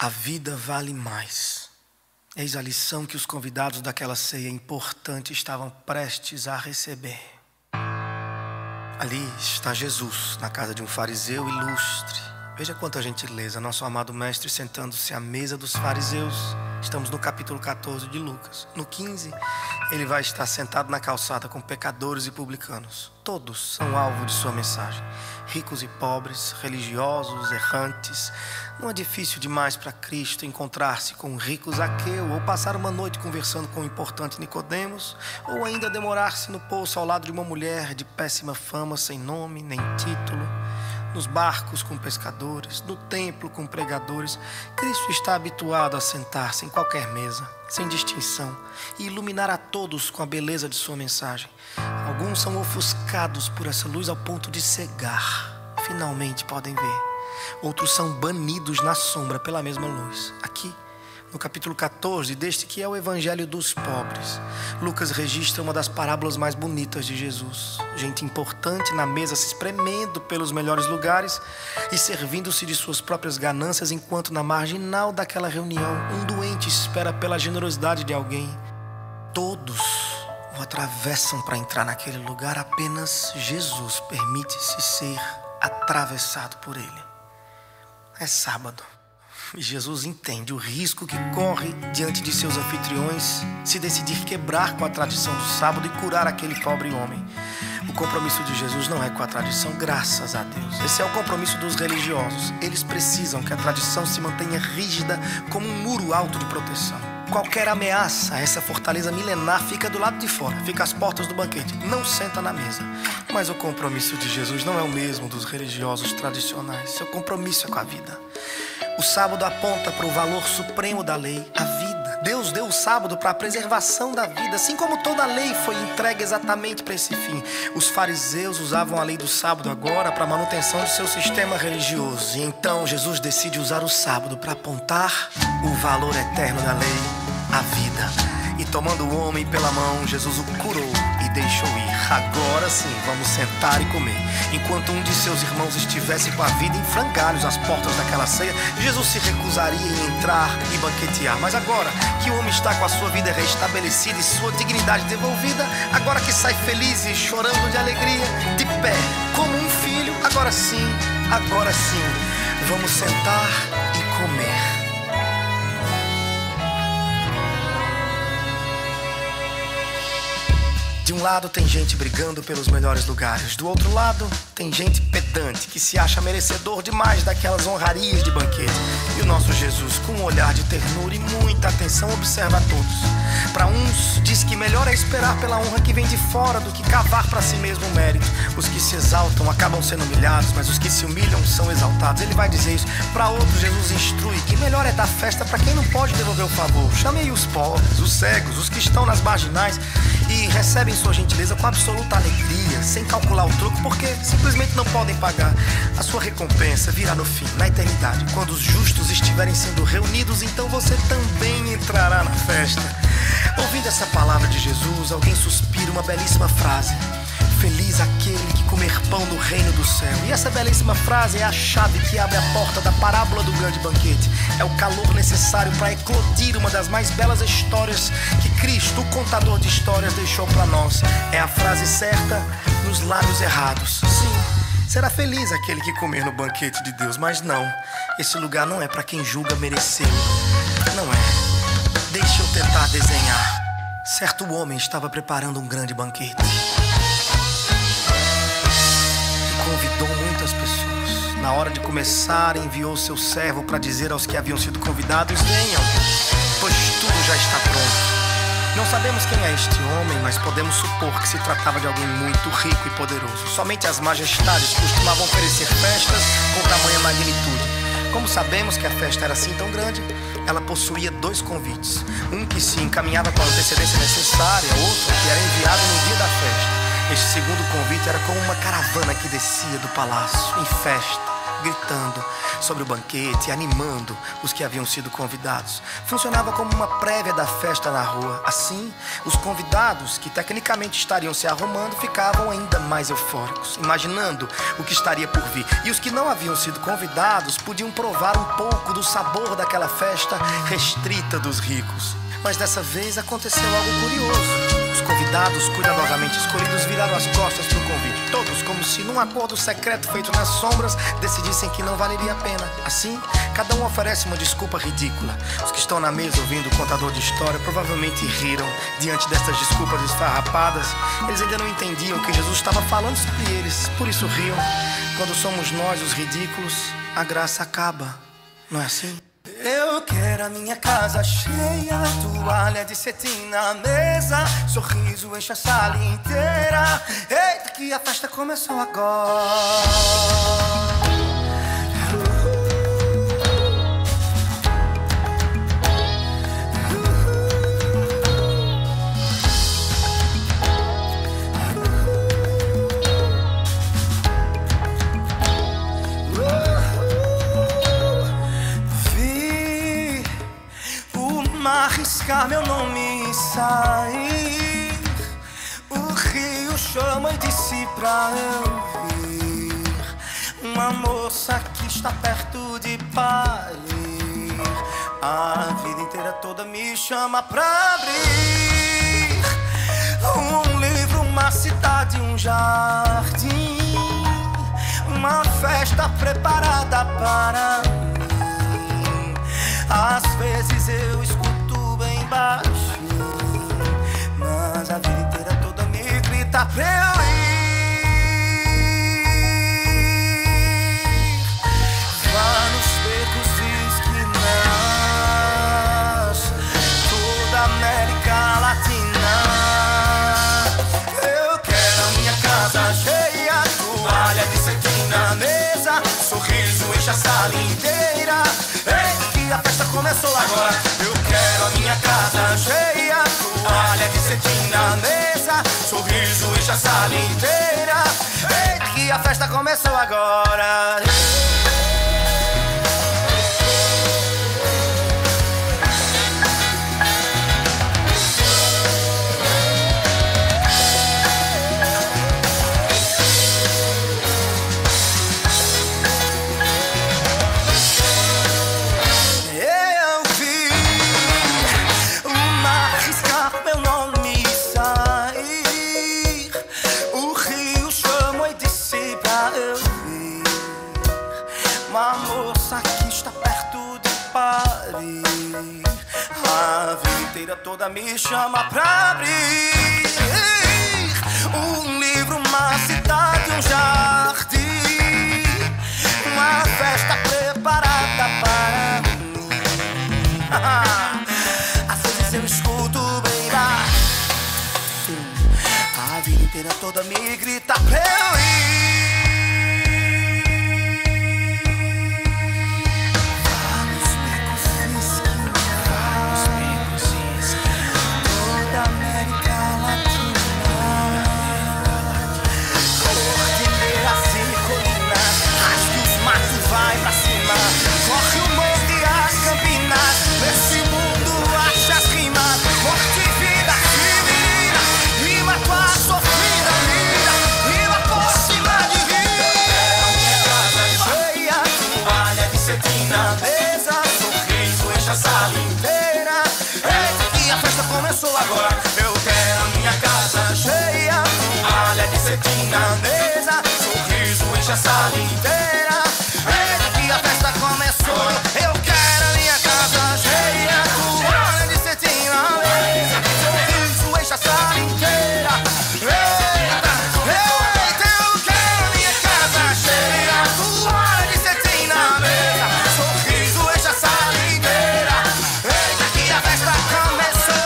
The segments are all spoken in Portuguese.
A vida vale mais. Eis a lição que os convidados daquela ceia importante estavam prestes a receber. Ali está Jesus, na casa de um fariseu ilustre. Veja quanta gentileza, nosso amado mestre sentando-se à mesa dos fariseus. Estamos no capítulo 14 de Lucas. No 15, ele vai estar sentado na calçada com pecadores e publicanos. Todos são alvo de sua mensagem. Ricos e pobres, religiosos, errantes. Não é difícil demais para Cristo encontrar-se com um rico Zaqueu, ou passar uma noite conversando com o importante Nicodemos, ou ainda demorar-se no poço ao lado de uma mulher de péssima fama, sem nome nem título. Nos barcos com pescadores, no templo com pregadores. Cristo está habituado a sentar-se em qualquer mesa, sem distinção, e iluminar a todos com a beleza de sua mensagem. Alguns são ofuscados por essa luz ao ponto de cegar. Finalmente podem ver. Outros são banidos na sombra pela mesma luz. Aqui, no capítulo 14, deste que é o Evangelho dos pobres, Lucas registra uma das parábolas mais bonitas de Jesus. Gente importante na mesa se espremendo pelos melhores lugares e servindo-se de suas próprias ganâncias, enquanto na marginal daquela reunião um doente espera pela generosidade de alguém. Todos o atravessam para entrar naquele lugar, apenas Jesus permite-se ser atravessado por ele. É sábado. E Jesus entende o risco que corre diante de seus anfitriões se decidir quebrar com a tradição do sábado e curar aquele pobre homem. O compromisso de Jesus não é com a tradição, graças a Deus. Esse é o compromisso dos religiosos. Eles precisam que a tradição se mantenha rígida como um muro alto de proteção. Qualquer ameaça a essa fortaleza milenar fica do lado de fora, fica às portas do banquete, não senta na mesa. Mas o compromisso de Jesus não é o mesmo dos religiosos tradicionais. Seu compromisso é com a vida. O sábado aponta para o valor supremo da lei, a vida. Deus deu o sábado para a preservação da vida, assim como toda a lei foi entregue exatamente para esse fim. Os fariseus usavam a lei do sábado agora para a manutenção de seu sistema religioso. E então Jesus decide usar o sábado para apontar o valor eterno da lei, a vida. E tomando o homem pela mão, Jesus o curou e deixou ir. Agora sim, vamos sentar e comer. Enquanto um de seus irmãos estivesse com a vida em frangalhos às portas daquela ceia, Jesus se recusaria em entrar e banquetear. Mas agora que o homem está com a sua vida restabelecida e sua dignidade devolvida, agora que sai feliz e chorando de alegria, de pé, como um filho, agora sim, vamos sentar e comer. De um lado tem gente brigando pelos melhores lugares. Do outro lado tem gente pedante que se acha merecedor demais daquelas honrarias de banquete. E o nosso Jesus, com um olhar de ternura e muita atenção, observa a todos. Para uns diz que melhor é esperar pela honra que vem de fora do que cavar para si mesmo o mérito. Os que se exaltam acabam sendo humilhados, mas os que se humilham são exaltados. Ele vai dizer isso. Para outros, Jesus instrui que melhor é dar festa para quem não pode devolver o favor. Chame aí os pobres, os cegos, os que estão nas marginais e recebem sua gentileza com absoluta alegria, sem calcular o troco, porque simplesmente não podem pagar. A sua recompensa virá no fim, na eternidade. Quando os justos estiverem sendo reunidos, então você também entrará na festa. Ouvindo essa palavra de Jesus, alguém suspira uma belíssima frase: feliz aquele que comer pão no reino do céu. E essa belíssima frase é a chave que abre a porta da parábola do grande banquete. É o calor necessário para eclodir uma das mais belas histórias que Cristo, o contador de histórias, deixou para nós. É a frase certa nos lábios errados. Sim, será feliz aquele que comer no banquete de Deus. Mas não, esse lugar não é para quem julga merecer. Não é. Deixa eu tentar desenhar. Certo homem estava preparando um grande banquete. Convidou muitas pessoas. Na hora de começar, enviou seu servo para dizer aos que haviam sido convidados: venham, pois tudo já está pronto. Não sabemos quem é este homem, mas podemos supor que se tratava de alguém muito rico e poderoso. Somente as majestades costumavam oferecer festas com tamanha magnitude. Como sabemos que a festa era assim tão grande, ela possuía 2 convites. Um que se encaminhava com a antecedência necessária, outro que era enviado no dia da festa. Este segundo convite era como uma caravana que descia do palácio, em festa, gritando sobre o banquete, animando os que haviam sido convidados. Funcionava como uma prévia da festa na rua. Assim, os convidados, que tecnicamente estariam se arrumando, ficavam ainda mais eufóricos, imaginando o que estaria por vir. E os que não haviam sido convidados podiam provar um pouco do sabor daquela festa restrita dos ricos. Mas dessa vez aconteceu algo curioso. Os convidados, cuidadosamente escolhidos, viraram as costas para o convite. Todos, como se num acordo secreto feito nas sombras, decidissem que não valeria a pena. Assim, cada um oferece uma desculpa ridícula. Os que estão na mesa ouvindo o contador de história provavelmente riram diante destas desculpas esfarrapadas. Eles ainda não entendiam que Jesus estava falando sobre eles, por isso riam. Quando somos nós os ridículos, a graça acaba, não é assim? Eu quero a minha casa cheia, toalha de cetim na mesa, sorriso enche a sala inteira. Eita, que a festa começou agora. Arriscar meu nome e sair. O rio chama e disse pra eu vir. Uma moça que está perto de parir. A vida inteira toda me chama pra abrir. Um livro, uma cidade, um jardim. Uma festa preparada para mim. Às vezes eu escuto bem baixinho, mas a vida inteira toda me grita pra eu ir. Vá nos becos e esquinas, toda a América Latina. Eu quero a minha casa cheia, toalha de cetim na mesa, sorriso enche a sala inteira. A festa começou agora. Eu quero a minha casa cheia, toalha de cetim na mesa, sorriso enche a sala inteira. Eita, que a festa começou agora. Uma moça que está perto de parir. A vida inteira toda me chama pra abrir. Um livro, uma cidade, um jardim. Uma festa preparada para mim. Às vezes eu escuto bem baixo. A vida inteira toda me grita pra eu ir. Agora eu quero a minha casa cheia, toalha de cetim na mesa, sorriso enche a sala inteira. Eita, que a festa começou. Eu quero a minha casa cheia, toalha de cetim na mesa, sorriso enche a sala inteira. Eita, eita, eu quero a minha casa cheia, toalha de cetim na mesa, sorriso enche a sala inteira. Eita, que a festa começou.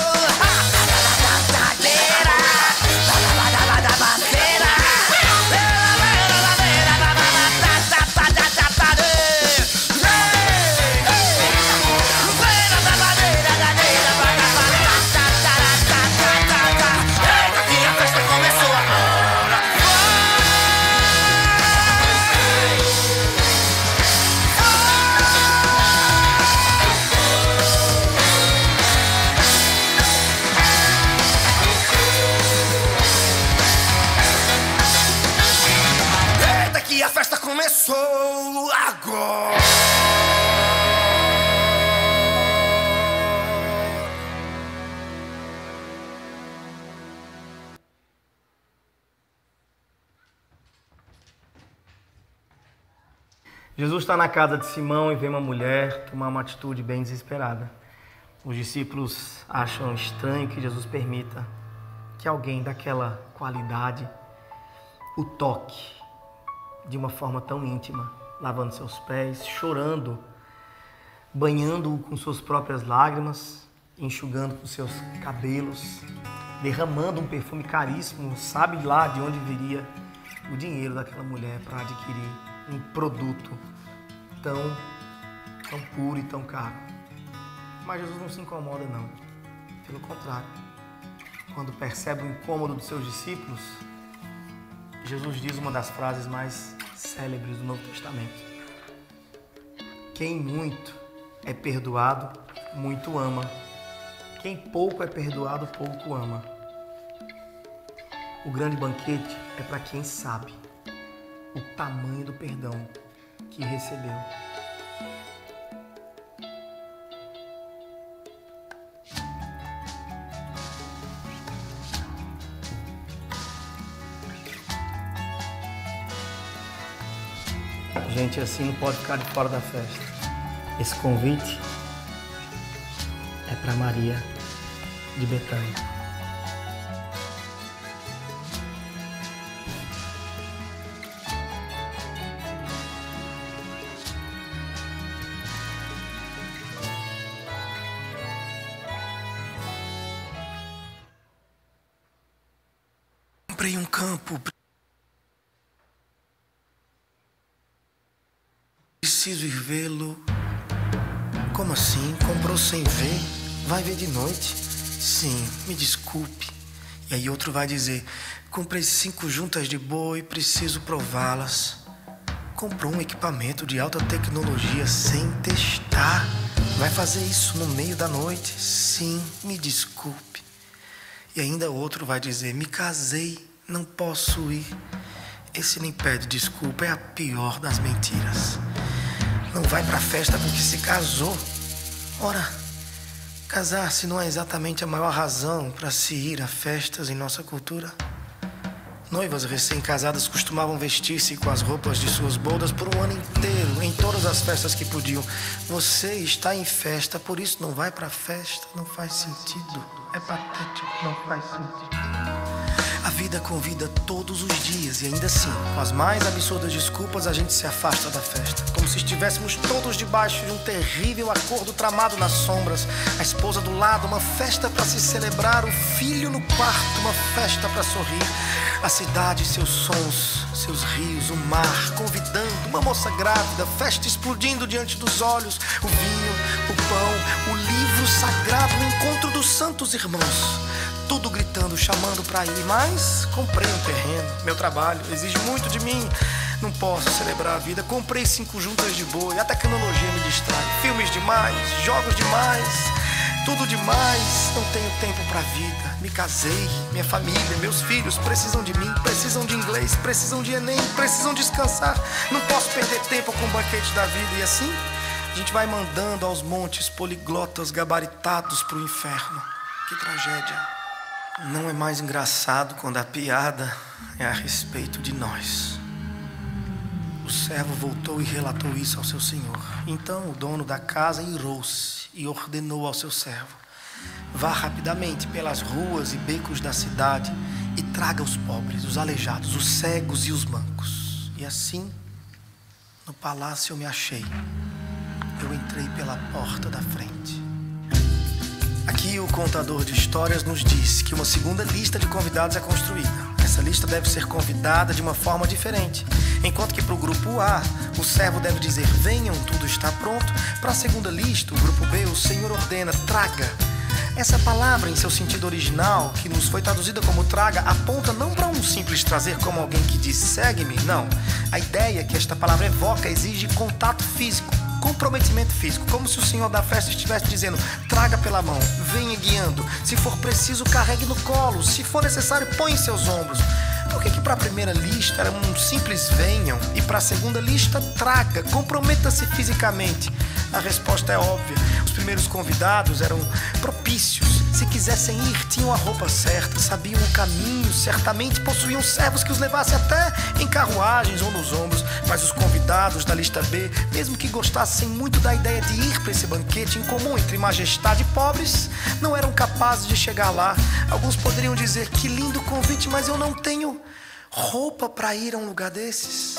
começou agora. Jesus está na casa de Simão e vê uma mulher tomar uma atitude bem desesperada. Os discípulos acham estranho que Jesus permita que alguém daquela qualidade o toque de uma forma tão íntima, lavando seus pés, chorando, banhando-o com suas próprias lágrimas, enxugando com seus cabelos, derramando um perfume caríssimo. Sabe lá de onde viria o dinheiro daquela mulher para adquirir um produto tão puro e tão caro. Mas Jesus não se incomoda, não. Pelo contrário, quando percebe o incômodo dos seus discípulos, Jesus diz uma das frases mais célebres do Novo Testamento: quem muito é perdoado, muito ama. Quem pouco é perdoado, pouco ama. O grande banquete é para quem sabe o tamanho do perdão que recebeu. Gente assim não pode ficar de fora da festa. Esse convite é para Maria de Betânia. Comprei um campo. Preciso ir vê-lo. Como assim? Comprou sem ver? Vai ver de noite? Sim, me desculpe. E aí outro vai dizer: comprei 5 juntas de boi, preciso prová-las. Comprou um equipamento de alta tecnologia sem testar. Vai fazer isso no meio da noite? Sim, me desculpe. E ainda outro vai dizer: me casei, não posso ir. Esse nem pede desculpa, é a pior das mentiras. Não vai pra festa porque se casou. Ora, casar-se não é exatamente a maior razão para se ir a festas em nossa cultura. Noivas recém-casadas costumavam vestir-se com as roupas de suas bodas por um ano inteiro, em todas as festas que podiam. Você está em festa, por isso não vai pra festa. Não faz sentido. É patético, não faz sentido. A vida convida todos os dias e ainda assim, com as mais absurdas desculpas, a gente se afasta da festa. Como se estivéssemos todos debaixo de um terrível acordo tramado nas sombras. A esposa do lado, uma festa para se celebrar. O filho no quarto, uma festa para sorrir. A cidade, seus sons, seus rios, o mar convidando. Uma moça grávida, festa explodindo diante dos olhos. O vinho, o pão, o livro sagrado, o encontro dos santos irmãos. Tudo gritando, chamando pra ir, mas comprei um terreno. Meu trabalho exige muito de mim. Não posso celebrar a vida. Comprei 5 juntas de boi. A tecnologia me distrai. Filmes demais, jogos demais, tudo demais. Não tenho tempo pra vida. Me casei, minha família, meus filhos precisam de mim. Precisam de inglês, precisam de Enem, precisam descansar. Não posso perder tempo com o banquete da vida. E assim, a gente vai mandando aos montes poliglotas gabaritados pro inferno. Que tragédia. Não é mais engraçado quando a piada é a respeito de nós. O servo voltou e relatou isso ao seu senhor. Então o dono da casa irou-se e ordenou ao seu servo: vá rapidamente pelas ruas e becos da cidade e traga os pobres, os aleijados, os cegos e os mancos. E assim, no palácio eu me achei. Eu entrei pela porta da frente. Aqui o contador de histórias nos diz que uma segunda lista de convidados é construída. Essa lista deve ser convidada de uma forma diferente. Enquanto que para o grupo A, o servo deve dizer: venham, tudo está pronto. Para a segunda lista, o grupo B, o Senhor ordena: traga. Essa palavra, em seu sentido original, que nos foi traduzida como traga, aponta não para um simples trazer como alguém que diz segue-me, não. A ideia que esta palavra evoca exige contato físico, comprometimento físico, como se o senhor da festa estivesse dizendo: traga pela mão, venha guiando, se for preciso carregue no colo, se for necessário põe em seus ombros. Por que para a primeira lista era um simples venham e para a segunda lista traga, comprometa-se fisicamente? A resposta é óbvia. Os primeiros convidados eram propícios. Se quisessem ir, tinham a roupa certa, sabiam o caminho, certamente possuíam servos que os levassem até em carruagens ou nos ombros. Mas os convidados da lista B, mesmo que gostassem muito da ideia de ir para esse banquete incomum entre majestade e pobres, não eram capazes de chegar lá. Alguns poderiam dizer: que lindo convite, mas eu não tenho roupa para ir a um lugar desses.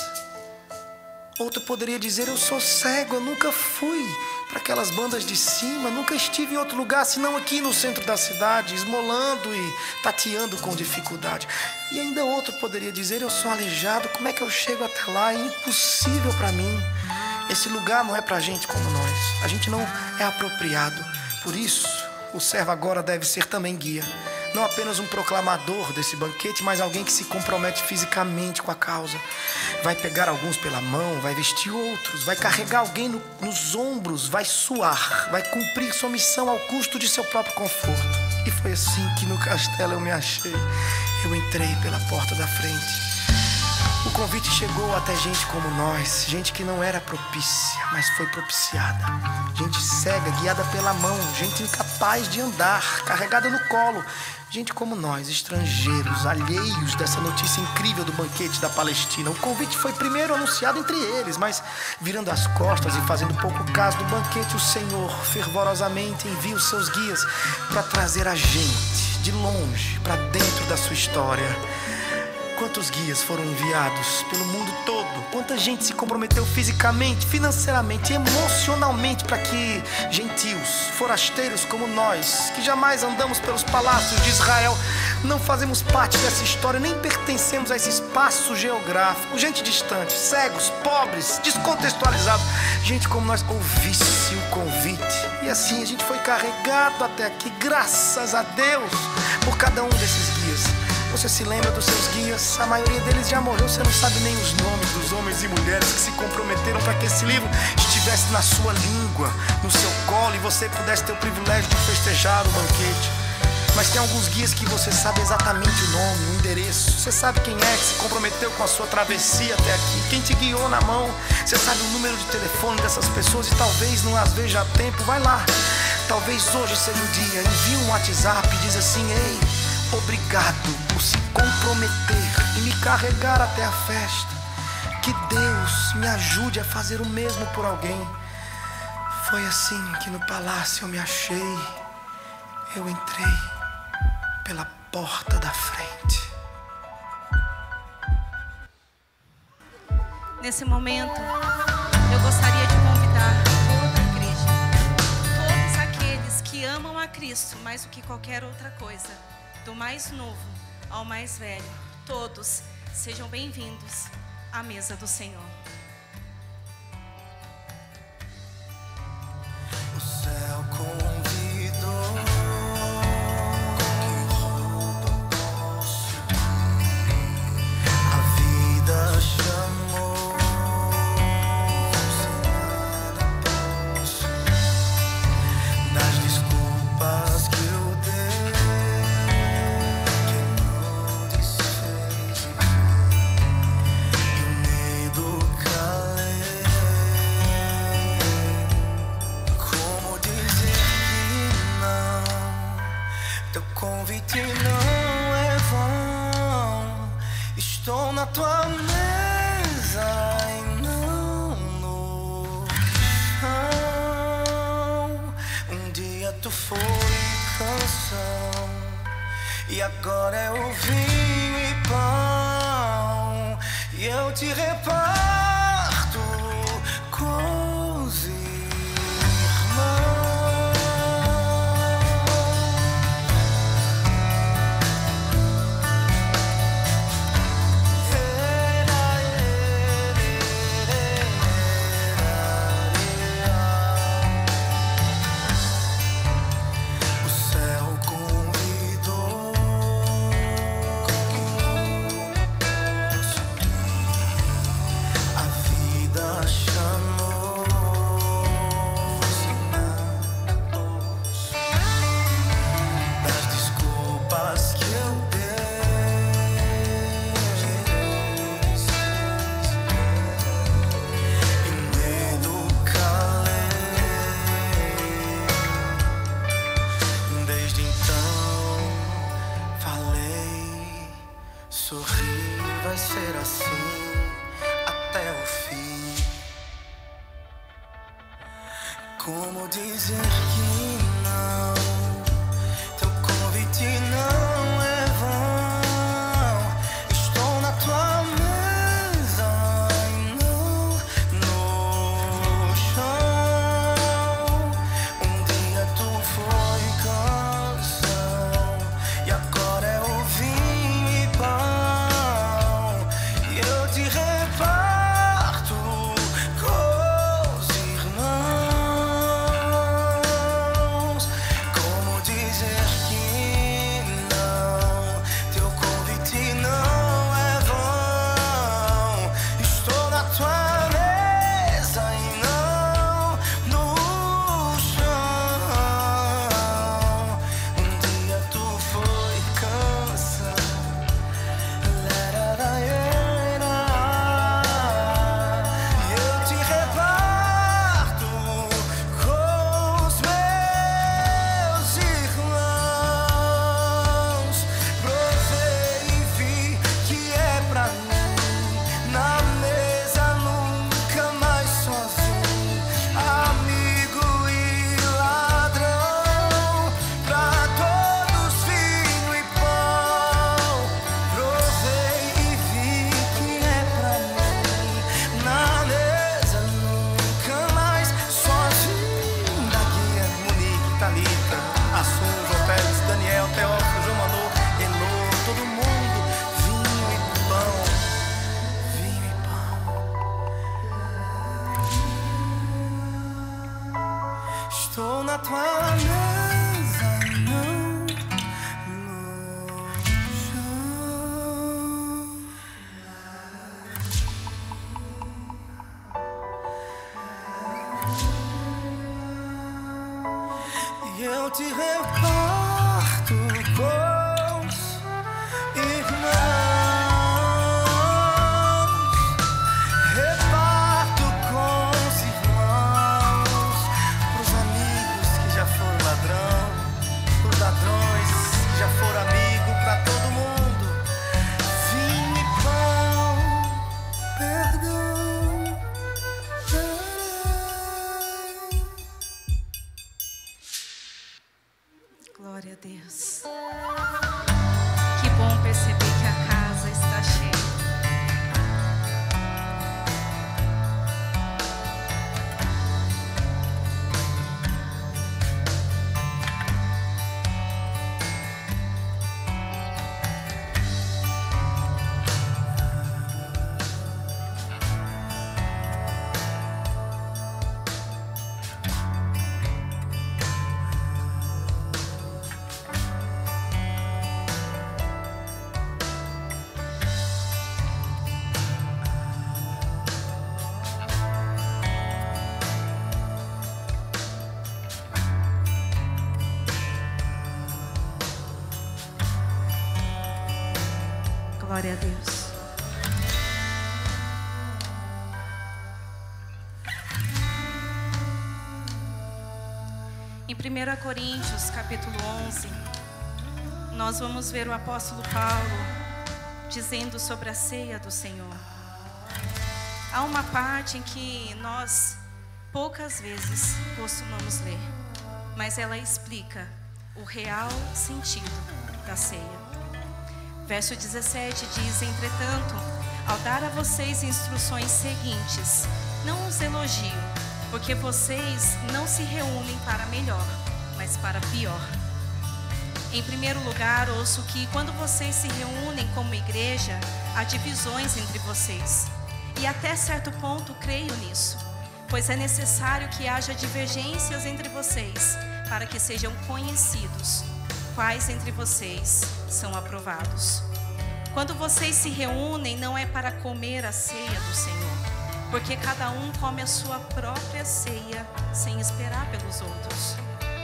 Outro poderia dizer: eu sou cego, eu nunca fui para aquelas bandas de cima, nunca estive em outro lugar senão aqui no centro da cidade, esmolando e tateando com dificuldade. E ainda outro poderia dizer: eu sou aleijado, como é que eu chego até lá? É impossível para mim. Esse lugar não é para gente como nós, a gente não é apropriado. Por isso, o servo agora deve ser também guia. Não apenas um proclamador desse banquete, mas alguém que se compromete fisicamente com a causa. Vai pegar alguns pela mão, vai vestir outros, vai carregar alguém nos ombros, vai suar, vai cumprir sua missão ao custo de seu próprio conforto. E foi assim que no castelo eu me achei. Eu entrei pela porta da frente. O convite chegou até gente como nós, gente que não era propícia, mas foi propiciada. Gente cega, guiada pela mão, gente incapaz de andar, carregada no colo. Gente como nós, estrangeiros, alheios dessa notícia incrível do banquete da Palestina. O convite foi primeiro anunciado entre eles, mas virando as costas e fazendo pouco caso do banquete, o Senhor fervorosamente envia os seus guias para trazer a gente de longe para dentro da sua história. Quantos guias foram enviados pelo mundo todo? Quanta gente se comprometeu fisicamente, financeiramente, emocionalmente para que gentios, forasteiros como nós, que jamais andamos pelos palácios de Israel, não fazemos parte dessa história, nem pertencemos a esse espaço geográfico, gente distante, cegos, pobres, descontextualizados, gente como nós ouvisse o convite. E assim a gente foi carregado até aqui, graças a Deus, por cada um desses guias. Você se lembra dos seus guias? A maioria deles já morreu, você não sabe nem os nomes dos homens e mulheres que se comprometeram para que esse livro estivesse na sua língua, no seu colo, e você pudesse ter o privilégio de festejar o banquete. Mas tem alguns guias que você sabe exatamente o nome, o endereço. Você sabe quem é que se comprometeu com a sua travessia até aqui, quem te guiou na mão. Você sabe o número de telefone dessas pessoas e talvez não as veja a tempo. Vai lá, talvez hoje seja o dia. Envia um WhatsApp e diz assim: ei, obrigado por se comprometer e me carregar até a festa. Que Deus me ajude a fazer o mesmo por alguém. Foi assim que no palácio eu me achei. Eu entrei pela porta da frente. Nesse momento, eu gostaria de convidar toda a igreja, todos aqueles que amam a Cristo mais do que qualquer outra coisa, do mais novo ao mais velho, todos sejam bem-vindos à mesa do Senhor. O céu convidou, a vida chamou, das desculpas que eu dei, queimou desfez, e o medo calei. Como dizer que não? Teu convite não é vão. Estou na tua mesa e não no chão. Um dia tu foi canção e agora é o vinho e pão, e eu te reparto com os irmãos. O céu convidou, Como dizer que não? Teu convite não é vão. Estou na tua mesa e não no chão. Um dia tu foi canção e agora é o vinho e pão. E eu te reparto com os irmãos. Como dizer que não? Teu convite não é vão. Estou na tua mesa e não no chão. Um dia tu foi canção. E eu te reparto com os meus irmãos. Provei e vi que é pra mim. Na mesa nunca mais sozinho. Amigo e ladrão, pra todos vinho e pão. Provei e vi que é pra mim. Na mesa nunca mais sozinho. Daqui é Monique, Thalita, Assum, João Pérez, Daniel, Teófilo, João Manu, Elô, todo mundo. Vinho e pão, vinho e pão. Estou na tua mesa e não no chão. E eu te reparto com os irmãos. Reparto com os irmãos. Pros amigos que já foram ladrão, pros ladrões que já foram amigo, pra todo mundo. Vinho e pão, perdão. Glória a Deus. Que bom perceber que a casa está cheia. Glória a Deus. Em 1 Coríntios, capítulo 11, nós vamos ver o apóstolo Paulo dizendo sobre a ceia do Senhor. Há uma parte em que nós poucas vezes costumamos ler, mas ela explica o real sentido da ceia. Verso 17 diz: entretanto, ao dar a vocês instruções seguintes, não os elogio, porque vocês não se reúnem para melhor, mas para pior. Em primeiro lugar, ouço que quando vocês se reúnem como igreja, há divisões entre vocês. E até certo ponto creio nisso, pois é necessário que haja divergências entre vocês, para que sejam conhecidos quais entre vocês são aprovados. Quando vocês se reúnem, não é para comer a ceia do Senhor, porque cada um come a sua própria ceia sem esperar pelos outros.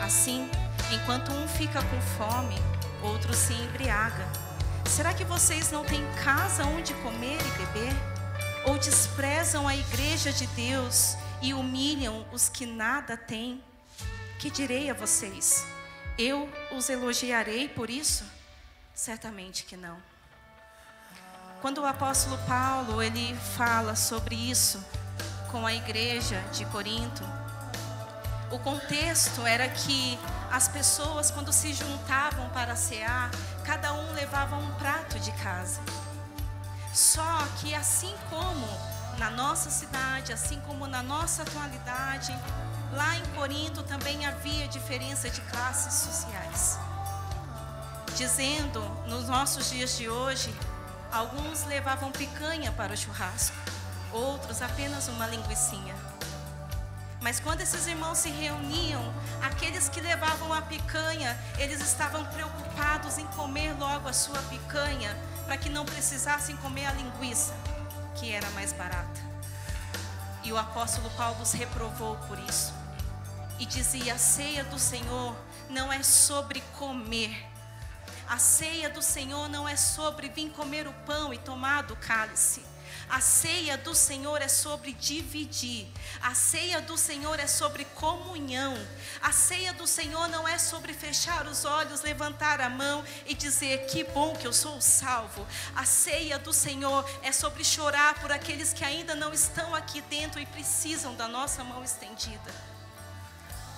Assim, enquanto um fica com fome, outro se embriaga. Será que vocês não têm casa onde comer e beber? Ou desprezam a igreja de Deus e humilham os que nada têm? Que direi a vocês? Eu os elogiarei por isso? Certamente que não. Quando o apóstolo Paulo, ele fala sobre isso com a igreja de Corinto, O contexto era que as pessoas, quando se juntavam para cear, cada um levava um prato de casa. Só que assim como na nossa cidade, assim como na nossa atualidade, lá em Corinto também havia diferença de classes sociais. Dizendo, nos nossos dias de hoje, alguns levavam picanha para o churrasco, outros apenas uma linguicinha. Mas quando esses irmãos se reuniam, aqueles que levavam a picanha, eles estavam preocupados em comer logo a sua picanha, para que não precisassem comer a linguiça, que era mais barata. E o apóstolo Paulo os reprovou por isso. E dizia: a ceia do Senhor não é sobre comer. A ceia do Senhor não é sobre vir comer o pão e tomar do cálice. A ceia do Senhor é sobre dividir. A ceia do Senhor é sobre comunhão. A ceia do Senhor não é sobre fechar os olhos, levantar a mão e dizer: que bom que eu sou salvo. A ceia do Senhor é sobre chorar por aqueles que ainda não estão aqui dentro e precisam da nossa mão estendida.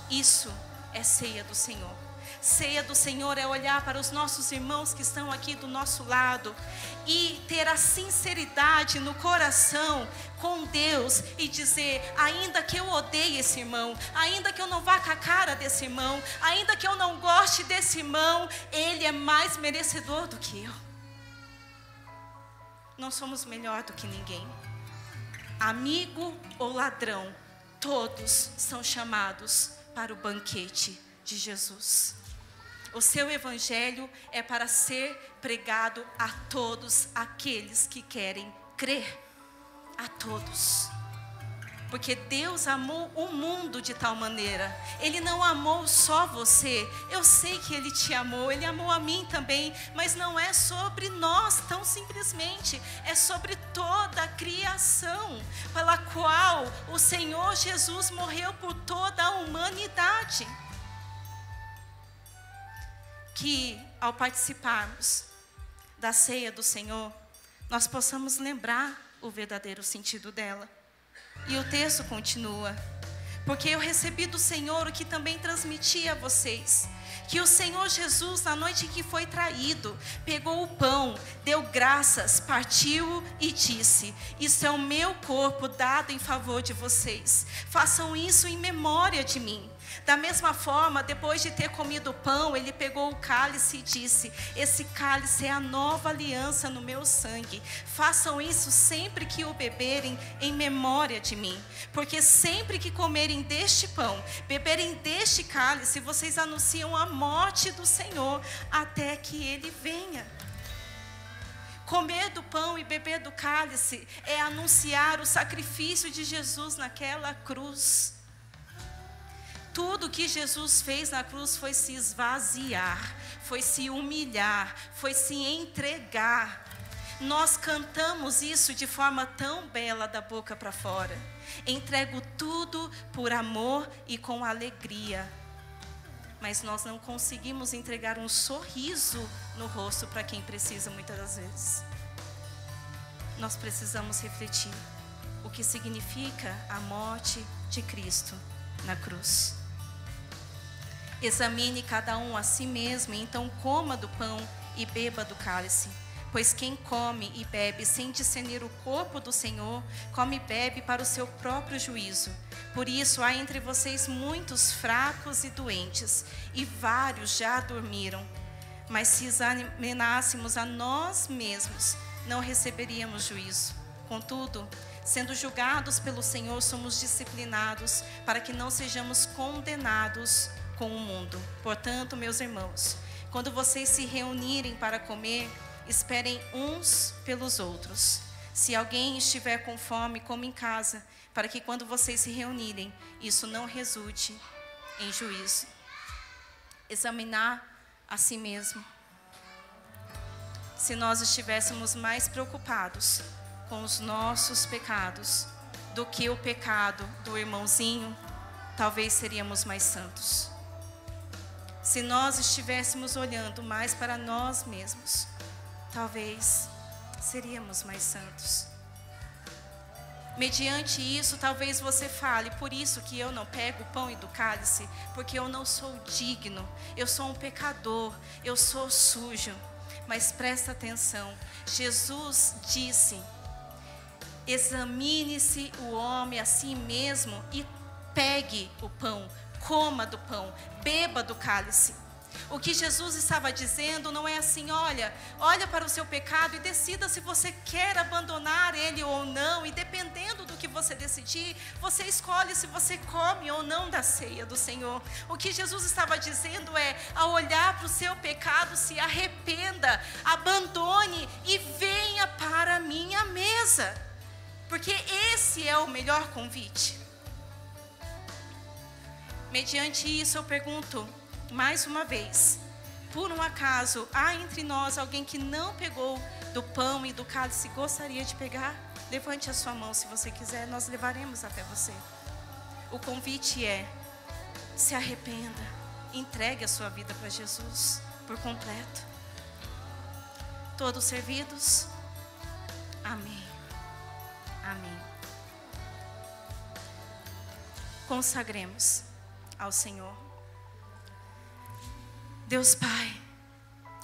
Isso é ceia do Senhor. Ceia do Senhor é olhar para os nossos irmãos que estão aqui do nosso lado e ter a sinceridade no coração com Deus e dizer: ainda que eu odeie esse irmão, ainda que eu não vá com a cara desse irmão, ainda que eu não goste desse irmão, ele é mais merecedor do que eu. Não somos melhor do que ninguém. Amigo ou ladrão, todos são chamados para o banquete de Jesus. O seu evangelho é para ser pregado a todos aqueles que querem crer. A todos. Porque Deus amou o mundo de tal maneira. Ele não amou só você. Eu sei que Ele te amou, Ele amou a mim também. Mas não é sobre nós tão simplesmente. É sobre toda a criação, pela qual o Senhor Jesus morreu por toda a humanidade. Que ao participarmos da ceia do Senhor, nós possamos lembrar o verdadeiro sentido dela. E o texto continua: porque eu recebi do Senhor o que também transmiti a vocês, que o Senhor Jesus, na noite em que foi traído, pegou o pão, deu graças, partiu e disse: isso é o meu corpo dado em favor de vocês, façam isso em memória de mim. Da mesma forma, depois de ter comido o pão, ele pegou o cálice e disse: esse cálice é a nova aliança no meu sangue. Façam isso sempre que o beberem em memória de mim. Porque sempre que comerem deste pão, beberem deste cálice, vocês anunciam a morte do Senhor até que Ele venha. Comer do pão e beber do cálice é anunciar o sacrifício de Jesus naquela cruz. Tudo que Jesus fez na cruz foi se esvaziar, foi se humilhar, foi se entregar. Nós cantamos isso de forma tão bela da boca para fora. Entrego tudo por amor e com alegria. Mas nós não conseguimos entregar um sorriso no rosto para quem precisa muitas das vezes. Nós precisamos refletir o que significa a morte de Cristo na cruz. Examine cada um a si mesmo, e então coma do pão e beba do cálice. Pois quem come e bebe sem discernir o corpo do Senhor, come e bebe para o seu próprio juízo. Por isso há entre vocês muitos fracos e doentes, e vários já dormiram. Mas se examinássemos a nós mesmos, não receberíamos juízo. Contudo, sendo julgados pelo Senhor, somos disciplinados, para que não sejamos condenados com o mundo. Portanto, meus irmãos, quando vocês se reunirem para comer, esperem uns pelos outros. Se alguém estiver com fome, coma em casa, para que quando vocês se reunirem, isso não resulte em juízo. Examinar a si mesmo. Se nós estivéssemos mais preocupados com os nossos pecados do que o pecado do irmãozinho, talvez seríamos mais santos. Se nós estivéssemos olhando mais para nós mesmos, talvez seríamos mais santos. Mediante isso, talvez você fale: por isso que eu não pego o pão e do cálice, porque eu não sou digno, eu sou um pecador, eu sou sujo. Mas presta atenção, Jesus disse: examine-se o homem a si mesmo e pegue o pão, coma do pão, beba do cálice. O que Jesus estava dizendo não é assim: olha para o seu pecado e decida se você quer abandonar ele ou não, e dependendo do que você decidir, você escolhe se você come ou não da ceia do Senhor. O que Jesus estava dizendo é: ao olhar para o seu pecado, se arrependa, abandone e venha para a minha mesa, porque esse é o melhor convite. Mediante isso eu pergunto mais uma vez: por um acaso há entre nós alguém que não pegou do pão e do cálice e gostaria de pegar? Levante a sua mão se você quiser, nós levaremos até você. O convite é: se arrependa, entregue a sua vida para Jesus por completo. Todos servidos? Amém. Amém. Consagremos ao Senhor. Deus Pai,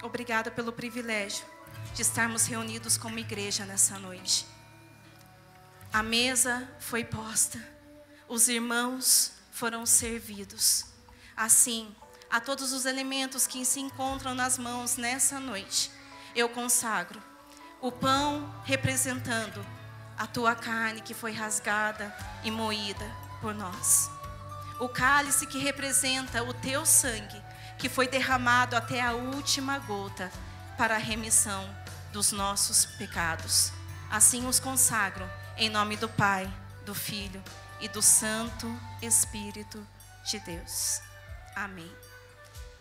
obrigada pelo privilégio de estarmos reunidos como igreja nessa noite. A mesa foi posta, os irmãos foram servidos. Assim, a todos os elementos que se encontram nas mãos nessa noite, eu consagro o pão representando a tua carne que foi rasgada e moída por nós. O cálice que representa o teu sangue que foi derramado até a última gota para a remissão dos nossos pecados. Assim os consagro em nome do Pai, do Filho e do Santo Espírito de Deus. Amém.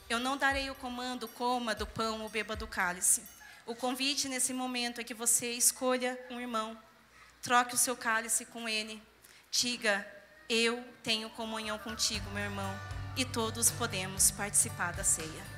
Eu não darei o comando: coma do pão ou beba do cálice. O convite nesse momento é que você escolha um irmão, troque o seu cálice com ele, diga: eu tenho comunhão contigo, meu irmão, e todos podemos participar da ceia.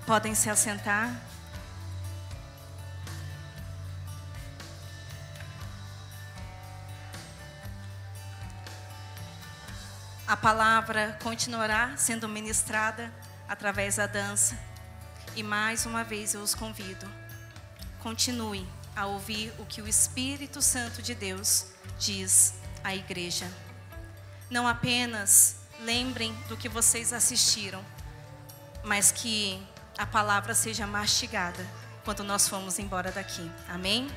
Podem se assentar. A palavra continuará sendo ministrada através da dança. E mais uma vez eu os convido: continue a ouvir o que o Espírito Santo de Deus diz à igreja. Não apenas lembrem do que vocês assistiram, mas que a palavra seja mastigada quando nós formos embora daqui. Amém?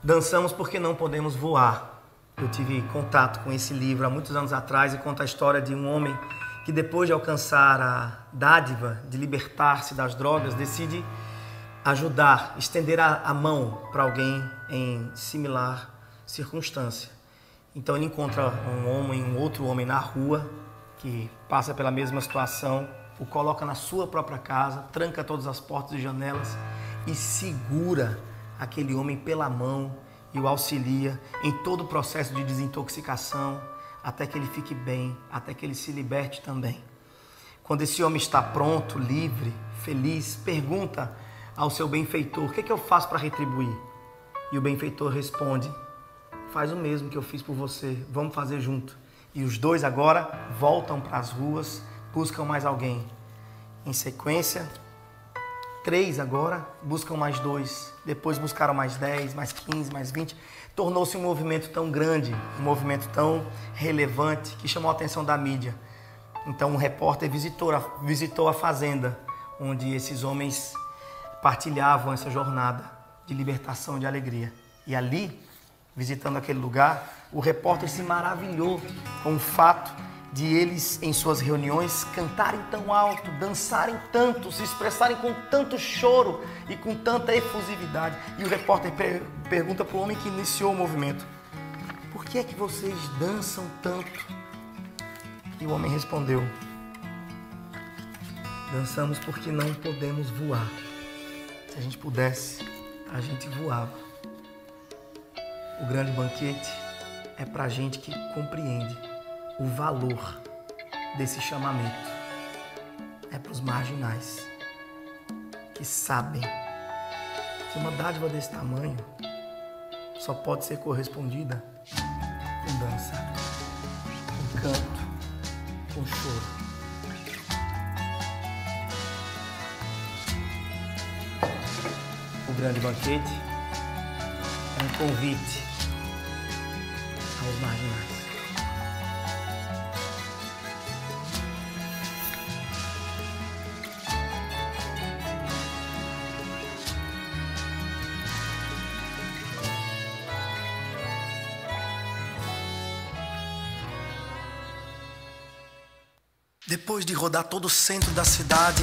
Dançamos porque não podemos voar. Eu tive contato com esse livro há muitos anos atrás e conta a história de um homem que, depois de alcançar a dádiva de libertar-se das drogas, decide ajudar, estender a mão para alguém em similar circunstância. Então ele encontra um outro homem na rua que passa pela mesma situação, o coloca na sua própria casa, tranca todas as portas e janelas e segura aquele homem pela mão e o auxilia em todo o processo de desintoxicação, até que ele fique bem, até que ele se liberte também. Quando esse homem está pronto, livre, feliz, pergunta ao seu benfeitor: o que é que eu faço para retribuir? E o benfeitor responde: faz o mesmo que eu fiz por você, vamos fazer junto. E os dois agora voltam para as ruas, buscam mais alguém. Em sequência, 3 agora buscam mais 2, depois buscaram mais 10, mais 15, mais 20. Tornou-se um movimento tão grande, um movimento tão relevante, que chamou a atenção da mídia. Então um repórter visitou a fazenda, onde esses homens partilhavam essa jornada de libertação e de alegria. E ali, visitando aquele lugar, o repórter se maravilhou com o fato de eles, em suas reuniões, cantarem tão alto, dançarem tanto, se expressarem com tanto choro e com tanta efusividade. E o repórter pergunta para o homem que iniciou o movimento: por que é que vocês dançam tanto? E o homem respondeu: dançamos porque não podemos voar. Se a gente pudesse, a gente voava. O grande banquete é para a gente que compreende o valor desse chamamento. É para os marginais que sabem que uma dádiva desse tamanho só pode ser correspondida com dança, com canto, com choro. O grande banquete é um convite aos marginais. Depois de rodar todo o centro da cidade,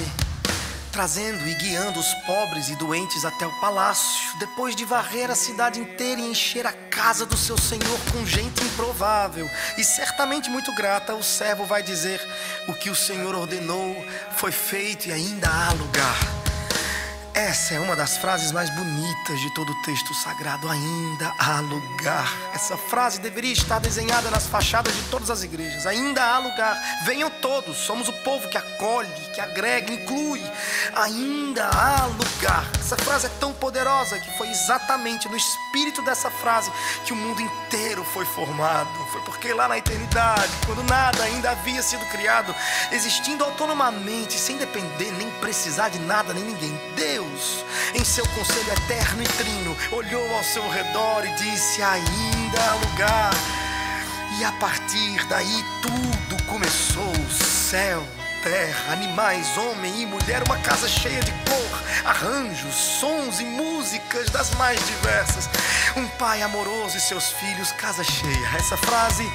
trazendo e guiando os pobres e doentes até o palácio, depois de varrer a cidade inteira e encher a casa do seu senhor com gente improvável e certamente muito grata, o servo vai dizer: o que o Senhor ordenou foi feito e ainda há lugar. Essa é uma das frases mais bonitas de todo o texto sagrado: ainda há lugar. Essa frase deveria estar desenhada nas fachadas de todas as igrejas. Ainda há lugar. Venham todos. Somos o povo que acolhe, que agrega, inclui. Ainda há lugar. Essa frase é tão poderosa que foi exatamente no espírito dessa frase que o mundo inteiro foi formado. Foi porque lá na eternidade, quando nada ainda havia sido criado, existindo autonomamente, sem depender nem precisar de nada nem ninguém, Deus, em seu conselho eterno e trino, olhou ao seu redor e disse: ainda há lugar. E a partir daí tudo começou: céu, terra, animais, homem e mulher, uma casa cheia de cor, arranjos, sons e músicas das mais diversas, um pai amoroso e seus filhos, casa cheia. Essa frase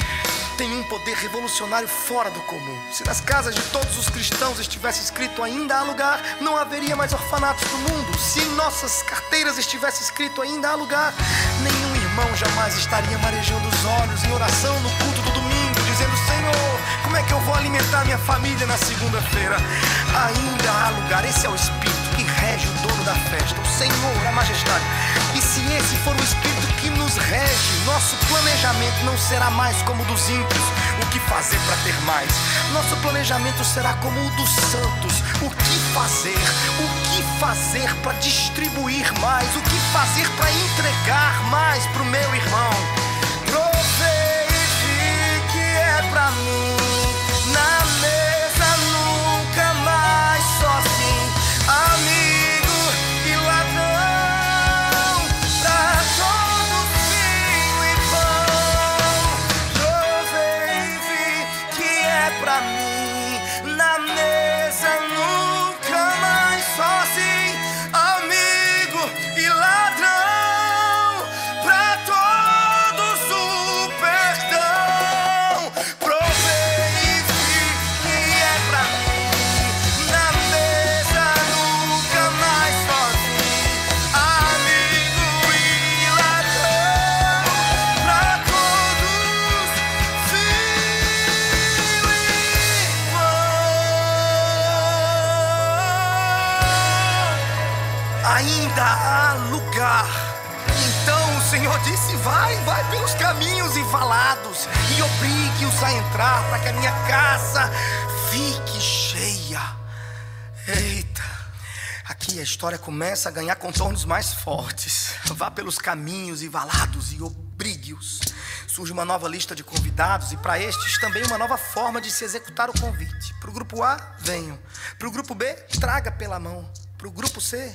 tem um poder revolucionário fora do comum. Se nas casas de todos os cristãos estivesse escrito ainda há lugar, não haveria mais orfanatos no mundo. Se em nossas carteiras estivesse escrito ainda há lugar, nenhum irmão jamais estaria marejando os olhos em oração no culto do domingo, dizendo: Senhor, como é que eu vou alimentar minha família na segunda-feira? Ainda há lugar. Esse é o Espírito que rege o dono da festa, o Senhor, a majestade. E se esse for o Espírito que nos rege, nosso planejamento não será mais como o dos ímpios, o que fazer para ter mais. Nosso planejamento será como o dos santos. O que fazer para distribuir mais? O que fazer para entregar mais para o meu irmão? Provei e que é para mim, na mesa nunca mais sozinho, amigo e ladrão, pra todos vinho e pão. Provei e vi que é pra mim, na mesa nunca mais sozinho, amigo e ladrão, pra todos ainda há lugar. Então o Senhor disse: vai pelos caminhos e valados e obrigue-os a entrar, para que a minha casa fique cheia. Eita, aqui a história começa a ganhar contornos mais fortes. Vá pelos caminhos e valados e obrigue-os. Surge uma nova lista de convidados e para estes também uma nova forma de se executar o convite. Para o grupo A, venham. Para o grupo B, traga pela mão. Para o grupo C,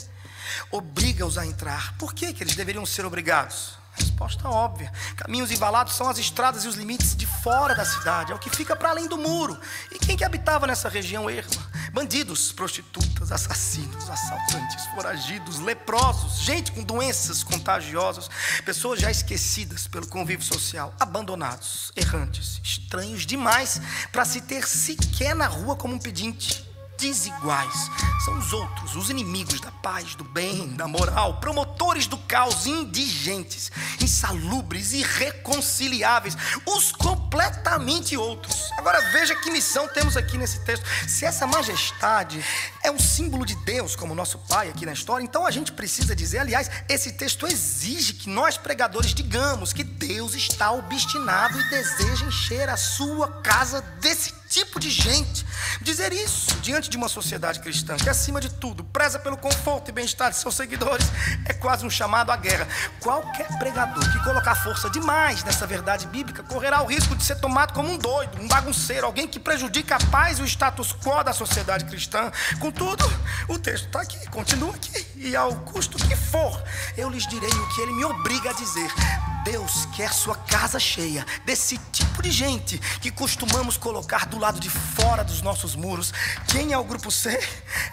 obriga-os a entrar. Por que eles deveriam ser obrigados? Resposta óbvia. Caminhos e valados são as estradas e os limites de fora da cidade. É o que fica para além do muro. E quem que habitava nessa região erma? Bandidos, prostitutas, assassinos, assaltantes, foragidos, leprosos, gente com doenças contagiosas, pessoas já esquecidas pelo convívio social, abandonados, errantes, estranhos demais para se ter sequer na rua como um pedinte. Desiguais são os outros, os inimigos da paz, do bem, da moral, promotores do caos, indigentes, insalubres, irreconciliáveis, os completamente outros. Agora veja que missão temos aqui nesse texto. Se essa majestade é um símbolo de Deus, como nosso Pai aqui na história, então a gente precisa dizer, aliás, esse texto exige que nós pregadores digamos que Deus está obstinado e deseja encher a sua casa desse tipo de gente. Dizer isso diante de uma sociedade cristã que, acima de tudo, preza pelo conforto e bem-estar de seus seguidores é quase um chamado à guerra. Qualquer pregador que colocar força demais nessa verdade bíblica correrá o risco de ser tomado como um doido, um bagunceiro, alguém que prejudica a paz e o status quo da sociedade cristã. Contudo, o texto está aqui, continua aqui, e ao custo que for, eu lhes direi o que ele me obriga a dizer. Deus quer sua casa cheia desse tipo de gente que costumamos colocar do lado de fora dos nossos muros. Quem é o grupo C?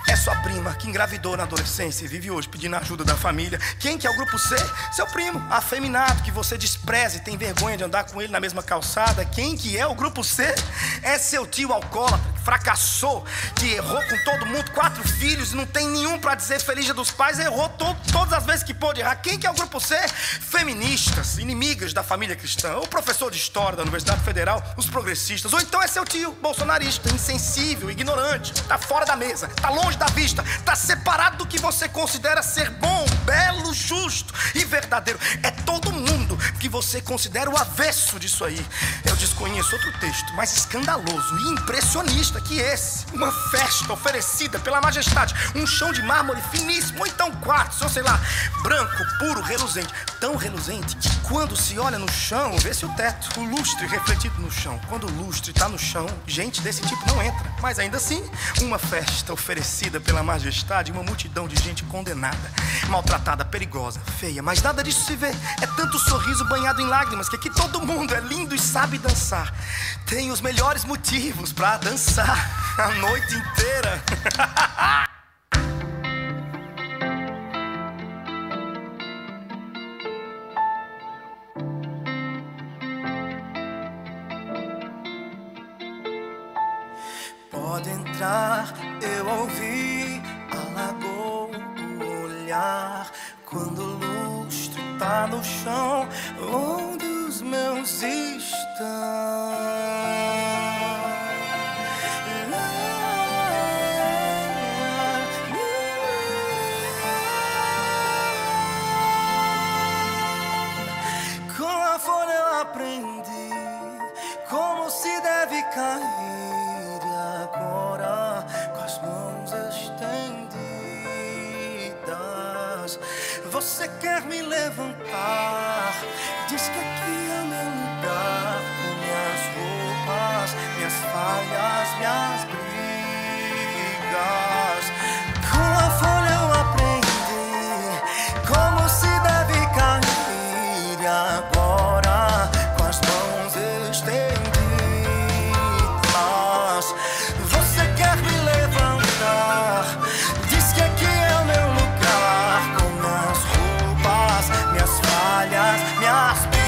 É sua prima que engravidou na adolescência e vive hoje pedindo ajuda da família. Quem que é o grupo C? Seu primo, afeminado, que você despreza e tem vergonha de andar com ele na mesma calçada. Quem que é o grupo C? É seu tio alcoólatra que fracassou, que errou com todo mundo, 4 filhos e não tem nenhum para dizer feliz dia dos pais, errou todas as vezes que pôde errar. Quem que é o grupo C? Feministas, inimigas da família cristã, o professor de história da Universidade Federal, os progressistas, ou então é seu tio bolsonarista, insensível, ignorante, tá fora da mesa, tá longe da vista, tá separado do que você considera ser bom, belo, justo e verdadeiro. É todo mundo que você considera o avesso disso aí. Eu desconheço outro texto mais escandaloso e impressionista que esse. Uma festa oferecida pela majestade, um chão de mármore finíssimo, ou então quartzo, ou sei lá, branco, puro, reluzente, tão reluzente que quando se olha no chão, vê-se o teto, o lustre refletido no chão. Quando o lustre tá no chão, gente desse tipo não entra. Mas ainda assim, uma festa oferecida pela majestade, uma multidão de gente condenada, maltratada, perigosa, feia, mas nada disso se vê. É tanto sorriso banhado em lágrimas que aqui todo mundo é lindo e sabe dançar. Tem os melhores motivos pra dançar a noite inteira. Pode entrar, eu ouvi, alagou o olhar quando o lustre tá no chão onde os meus estão. Com a folha eu aprendi como se deve cair. Agora, com as mãos estendidas, você quer me levantar. Diz que aqui é meu lugar, com minhas roupas, minhas falhas, minhas brigas. Com a folha eu aprendi como se deve cair. Agora, com as mãos estendidas, você quer me levantar. Diz que aqui é o meu lugar, com minhas roupas, minhas falhas, minhas brigas.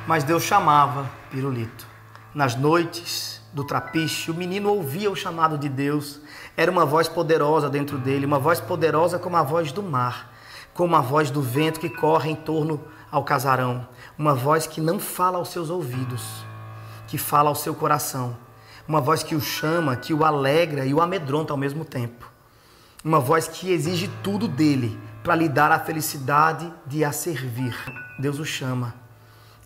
Mas Deus chamava Pirulito. Nas noites do trapiche, o menino ouvia o chamado de Deus. Era uma voz poderosa dentro dele, uma voz poderosa como a voz do mar, como a voz do vento que corre em torno ao casarão. Uma voz que não fala aos seus ouvidos, que fala ao seu coração. Uma voz que o chama, que o alegra e o amedronta ao mesmo tempo. Uma voz que exige tudo dele para lhe dar a felicidade de a servir. Deus o chama.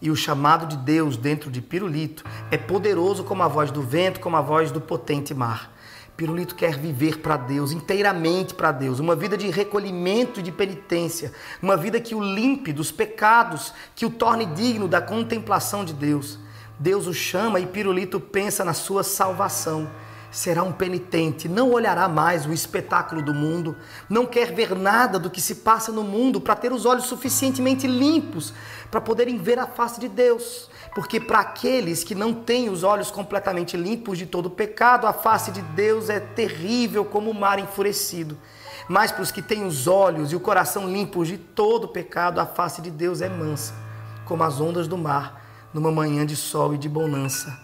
E o chamado de Deus dentro de Pirulito é poderoso como a voz do vento, como a voz do potente mar. Pirulito quer viver para Deus, inteiramente para Deus, uma vida de recolhimento e de penitência, uma vida que o limpe dos pecados, que o torne digno da contemplação de Deus. Deus o chama e Pirulito pensa na sua salvação. Será um penitente, não olhará mais o espetáculo do mundo, não quer ver nada do que se passa no mundo para ter os olhos suficientemente limpos para poderem ver a face de Deus. Porque para aqueles que não têm os olhos completamente limpos de todo pecado, a face de Deus é terrível como o mar enfurecido. Mas para os que têm os olhos e o coração limpos de todo pecado, a face de Deus é mansa, como as ondas do mar, numa manhã de sol e de bonança.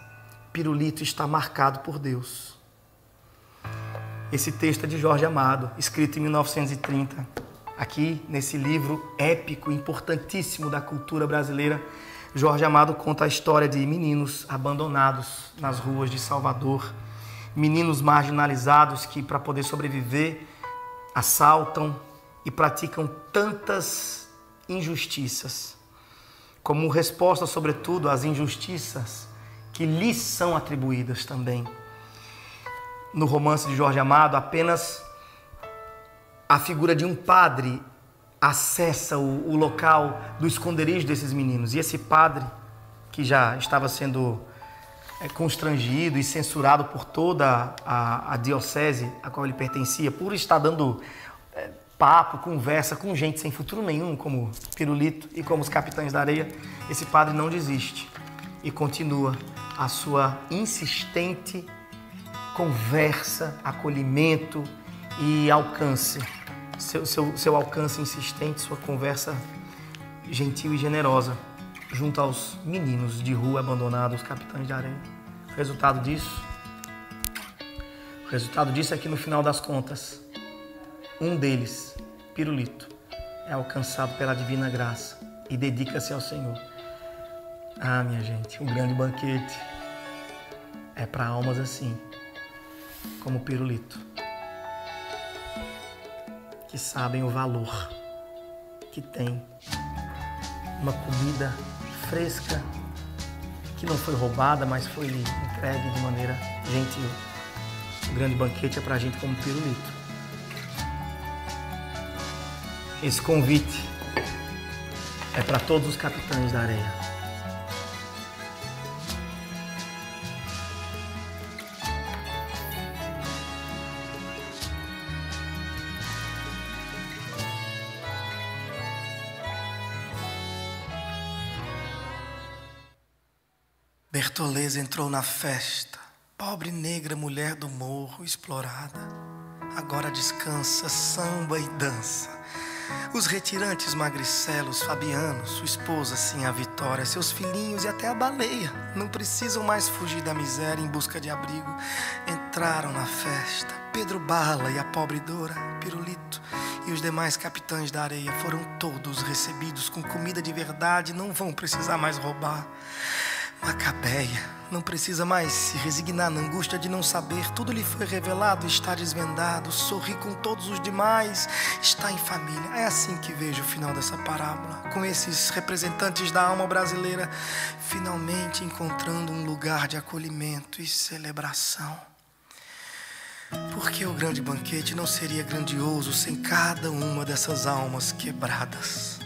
Pirulito está marcado por Deus. Esse texto é de Jorge Amado, escrito em 1930. Aqui, nesse livro épico, importantíssimo da cultura brasileira, Jorge Amado conta a história de meninos abandonados nas ruas de Salvador. Meninos marginalizados que, para poder sobreviver, assaltam e praticam tantas injustiças. Como resposta, sobretudo, às injustiças que lhes são atribuídas também. No romance de Jorge Amado, apenas a figura de um padre acessa o local do esconderijo desses meninos. E esse padre, que já estava sendo constrangido e censurado por toda a diocese a qual ele pertencia, por estar dando papo, conversa com gente sem futuro nenhum, como Pirulito e como os Capitães da Areia, esse padre não desiste e continua a sua insistente conversa, acolhimento e alcance. Seu alcance insistente, sua conversa gentil e generosa junto aos meninos de rua abandonados, os Capitães de Areia. O resultado disso é que no final das contas, um deles, Pirulito, é alcançado pela divina graça e dedica-se ao Senhor. Ah, minha gente, um grande banquete é para almas assim, como Pirulito, que sabem o valor que tem uma comida fresca, que não foi roubada, mas foi entregue de maneira gentil. Um grande banquete é para gente como Pirulito. Esse convite é para todos os Capitães da Areia. Bertoleza entrou na festa, pobre negra mulher do morro, explorada. Agora descansa, samba e dança. Os retirantes magricelos, Fabiano, sua esposa, sim, a Vitória, seus filhinhos e até a baleia não precisam mais fugir da miséria em busca de abrigo. Entraram na festa. Pedro Bala e a pobre Dora, Pirulito e os demais Capitães da Areia foram todos recebidos com comida de verdade, não vão precisar mais roubar. Macabeia não precisa mais se resignar na angústia de não saber. Tudo lhe foi revelado, está desvendado. Sorri com todos os demais, está em família. É assim que vejo o final dessa parábola, com esses representantes da alma brasileira finalmente encontrando um lugar de acolhimento e celebração. Porque o grande banquete não seria grandioso sem cada uma dessas almas quebradas.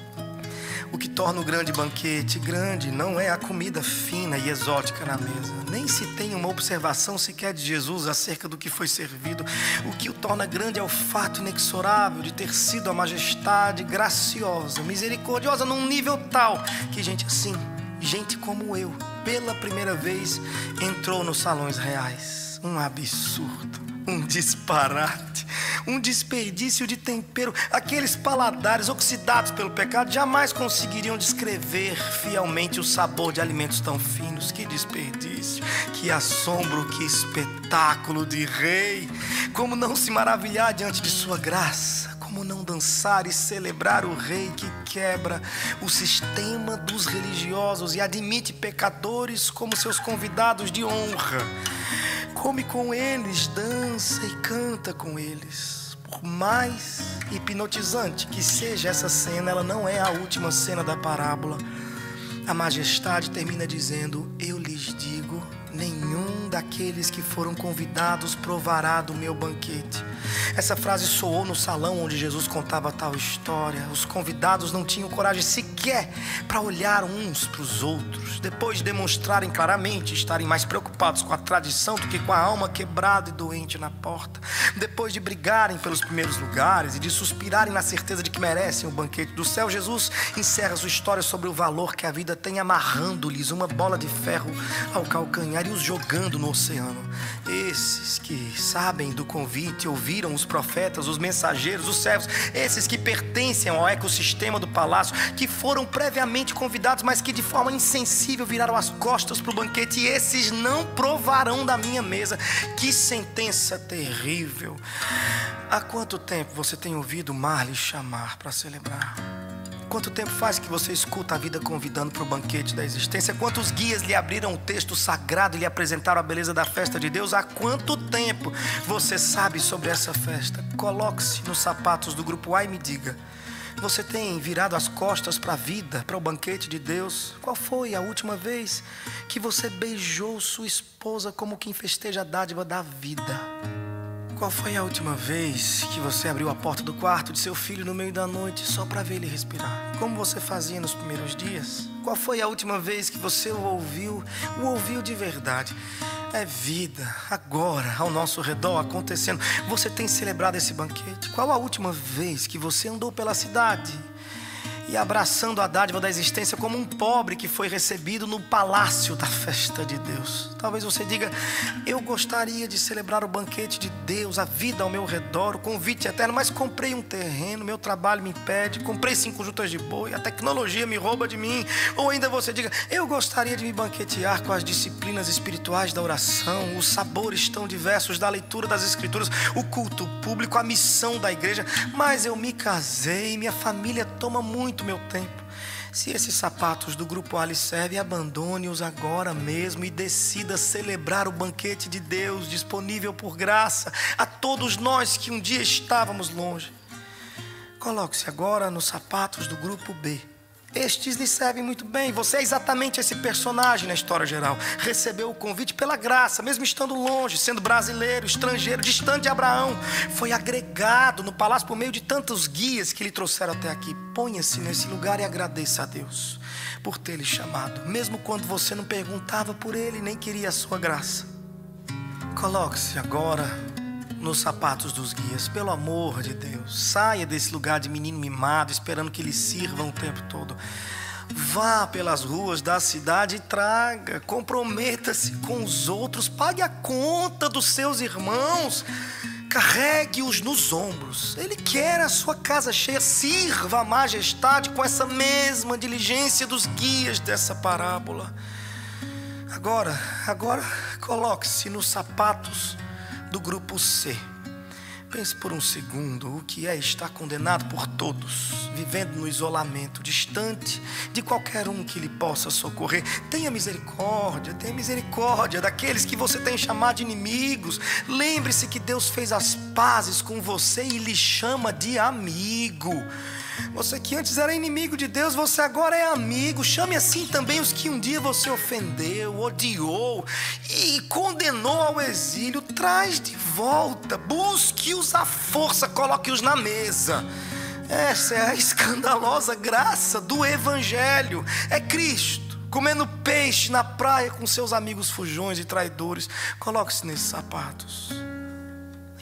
O que torna o grande banquete grande não é a comida fina e exótica na mesa. Nem se tem uma observação sequer de Jesus acerca do que foi servido. O que o torna grande é o fato inexorável de ter sido a majestade graciosa, misericordiosa, num nível tal que gente assim, gente como eu, pela primeira vez entrou nos salões reais. Um absurdo. Um disparate, um desperdício de tempero. Aqueles paladares oxidados pelo pecado jamais conseguiriam descrever fielmente o sabor de alimentos tão finos. Que desperdício, que assombro, que espetáculo de rei! Como não se maravilhar diante de sua graça? Como não dançar e celebrar o rei que quebra o sistema dos religiosos e admite pecadores como seus convidados de honra? Come com eles, dança e canta com eles. Por mais hipnotizante que seja essa cena, ela não é a última cena da parábola. A majestade termina dizendo: eu lhes digo, nenhum daqueles que foram convidados provará do meu banquete. Essa frase soou no salão onde Jesus contava tal história. Os convidados não tinham coragem sequer para olhar uns para os outros, depois de demonstrarem claramente estarem mais preocupados com a tradição do que com a alma quebrada e doente na porta. Depois de brigarem pelos primeiros lugares e de suspirarem na certeza de que merecem o banquete do céu, Jesus encerra sua história sobre o valor que a vida tem, amarrando-lhes uma bola de ferro ao calcanhar e os jogando no oceano. Esses que sabem do convite, ouviram os profetas, os mensageiros, os servos, esses que pertencem ao ecossistema do palácio, que foram previamente convidados, mas que de forma insensível viraram as costas para o banquete, e esses não provarão da minha mesa. Que sentença terrível! Há quanto tempo você tem ouvido Marley chamar para celebrar? Quanto tempo faz que você escuta a vida convidando para o banquete da existência? Quantos guias lhe abriram o texto sagrado e lhe apresentaram a beleza da festa de Deus? Há quanto tempo você sabe sobre essa festa? Coloque-se nos sapatos do grupo A e me diga: você tem virado as costas para a vida, para o banquete de Deus? Qual foi a última vez que você beijou sua esposa como quem festeja a dádiva da vida? Qual foi a última vez que você abriu a porta do quarto de seu filho no meio da noite só para ver ele respirar? Como você fazia nos primeiros dias? Qual foi a última vez que você o ouviu de verdade? É vida, agora, ao nosso redor, acontecendo. Você tem celebrado esse banquete? Qual a última vez que você andou pela cidade e abraçando a dádiva da existência como um pobre que foi recebido no palácio da festa de Deus? Talvez você diga: eu gostaria de celebrar o banquete de Deus, a vida ao meu redor, o convite eterno, mas comprei um terreno, meu trabalho me impede, comprei 5 juntas de boi, a tecnologia me rouba de mim. Ou ainda você diga: eu gostaria de me banquetear com as disciplinas espirituais da oração, os sabores tão diversos da leitura das escrituras, o culto público, a missão da igreja, mas eu me casei, minha família toma muito meu tempo. Se esses sapatos do grupo A lhe servem, abandone-os agora mesmo e decida celebrar o banquete de Deus disponível por graça a todos nós que um dia estávamos longe. Coloque-se agora nos sapatos do grupo B. Estes lhe servem muito bem. Você é exatamente esse personagem na história geral. Recebeu o convite pela graça, mesmo estando longe, sendo brasileiro, estrangeiro, distante de Abraão. Foi agregado no palácio por meio de tantos guias que lhe trouxeram até aqui. Ponha-se nesse lugar e agradeça a Deus por ter lhe chamado, mesmo quando você não perguntava por ele nem queria a sua graça. Coloque-se agora nos sapatos dos guias, pelo amor de Deus. Saia desse lugar de menino mimado, esperando que lhe sirvam o tempo todo. Vá pelas ruas da cidade e traga. Comprometa-se com os outros. Pague a conta dos seus irmãos. Carregue-os nos ombros. Ele quer a sua casa cheia. Sirva a majestade com essa mesma diligência dos guias dessa parábola. Agora, coloque-se nos sapatos do grupo C. Pense por um segundo o que é estar condenado por todos, vivendo no isolamento, distante de qualquer um que lhe possa socorrer. Tenha misericórdia daqueles que você tem chamado de inimigos. Lembre-se que Deus fez as pazes com você e lhe chama de amigo. Você que antes era inimigo de Deus, você agora é amigo. Chame assim também os que um dia você ofendeu, odiou e condenou ao exílio. Traz de volta, busque-os à força, coloque-os na mesa. Essa é a escandalosa graça do Evangelho. É Cristo comendo peixe na praia com seus amigos fujões e traidores. Coloque-se nesses sapatos.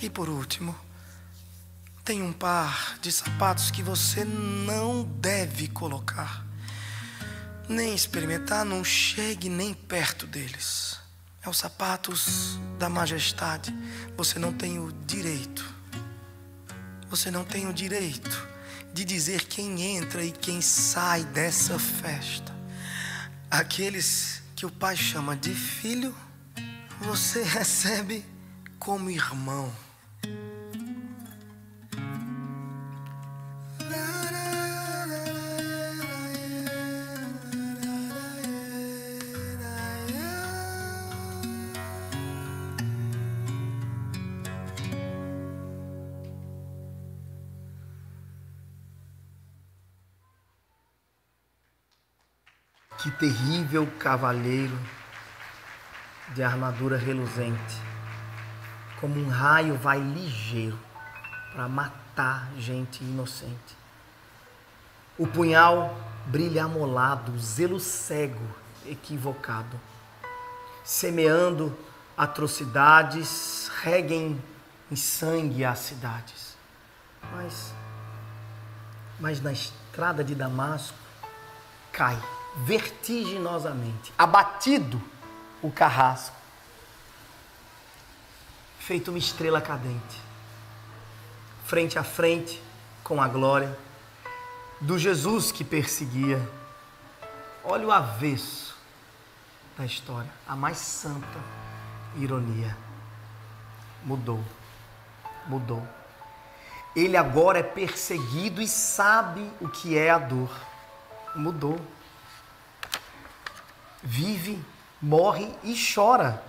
E por último, tem um par de sapatos que você não deve colocar, nem experimentar. Não chegue nem perto deles. É os sapatos da majestade. Você não tem o direito. Você não tem o direito de dizer quem entra e quem sai dessa festa. Aqueles que o Pai chama de filho, você recebe como irmão. Que terrível cavaleiro de armadura reluzente, como um raio vai ligeiro para matar gente inocente. O punhal brilha amolado, o zelo cego, equivocado, semeando atrocidades, reguem em sangue as cidades. Mas na estrada de Damasco cai vertiginosamente, abatido o carrasco, feito uma estrela cadente, frente a frente com a glória do Jesus que perseguia. Olha o avesso da história, a mais santa ironia. Mudou. Ele agora é perseguido e sabe o que é a dor. Mudou. Vive, morre e chora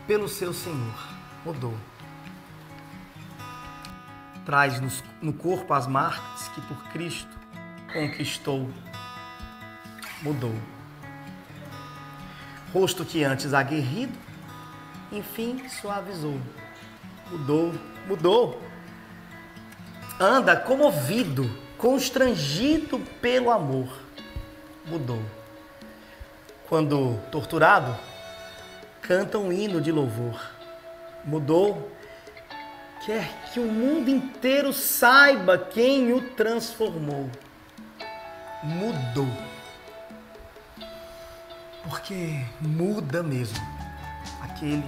pelo seu Senhor. Mudou. Traz no corpo as marcas que por Cristo conquistou. Mudou. Rosto que antes aguerrido, enfim suavizou. Mudou. Anda comovido, constrangido pelo amor. Mudou. Quando torturado, canta um hino de louvor. Mudou. Quer que o mundo inteiro saiba quem o transformou. Mudou. Porque muda mesmo aquele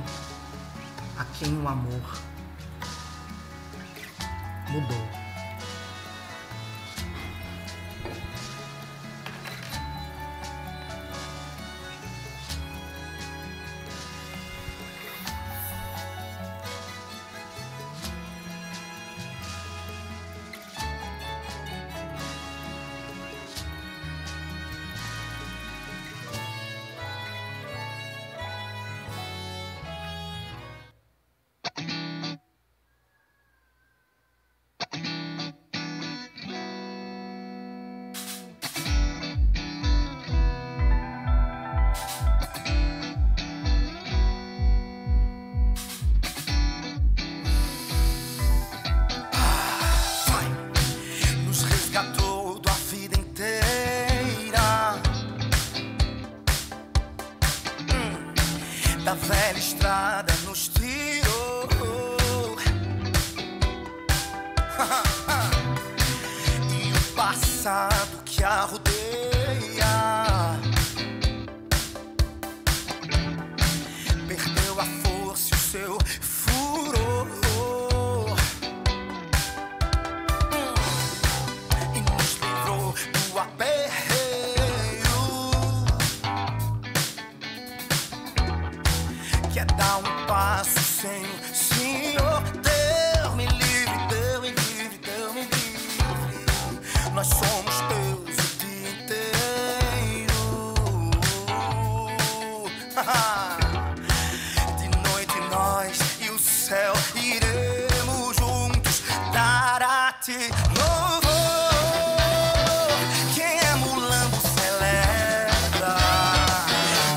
a quem o amor mudou. Da velha estrada nos tirou e o passado que a rodeia perdeu a força e o seu furor e nos livrou do aperreio. Quer dar um passo sem o Senhor. Deu-me livre, deu-me livre, deu-me livre. Nós somos teus o dia inteiro. De noite nós e o céu iremos juntos dar a ti louvor. Quem é mulambo celebra,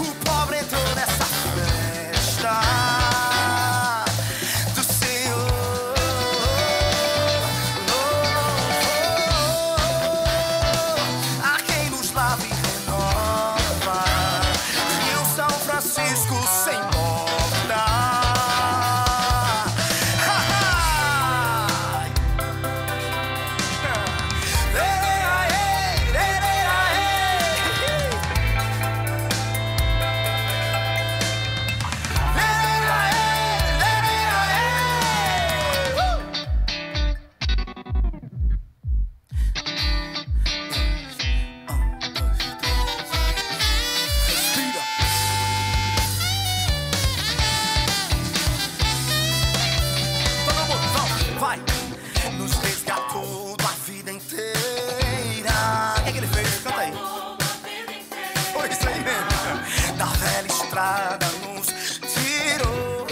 o pobre entrou nessa festa do Senhor. A quem nos lava e renova, Rio São Francisco estrada nos tirou.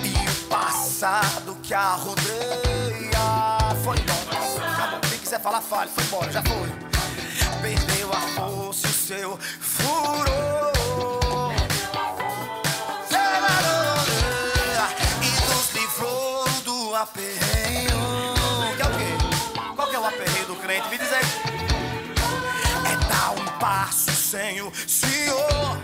E o passado que a rodeia foi embora. Acabou. Quem quiser falar, fale. Foi embora, já foi. Perdeu a força e o seu furor. E nos livrou do aperreio. Que é o quê? Qual que é o aperreio do crente? Me diz aí. É dar um passo sem o Senhor.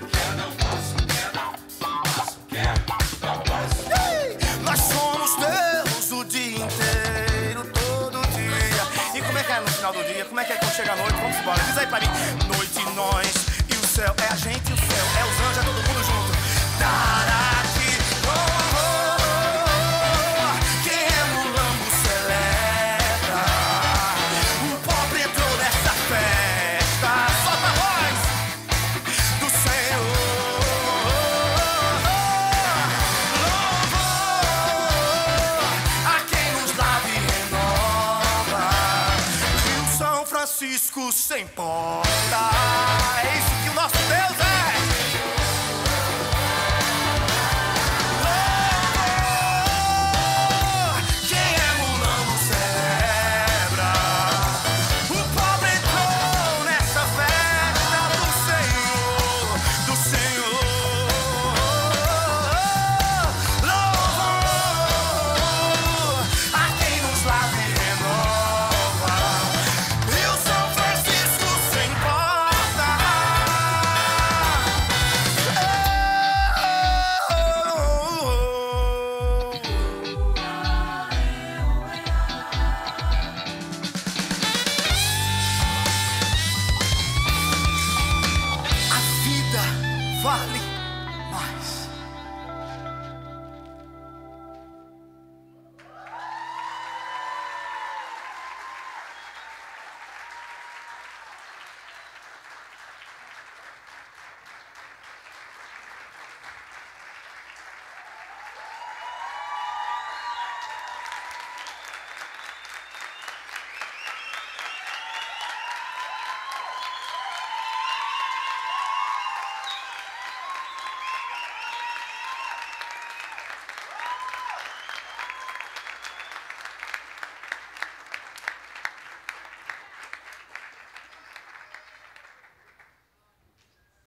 Nós somos Deus o dia inteiro, todo dia. E como é que é no final do dia? Como é que é quando chega a noite? Vamos embora. Diz aí pra mim. Noite, nós e o céu. É a gente e o céu. É os anjos, é todo mundo junto. Darati, quem é mulambo celebra. O pobre entrou nessa festa. Solta a voz do Senhor. Francisco sem porta. É isso que o nosso Deus é.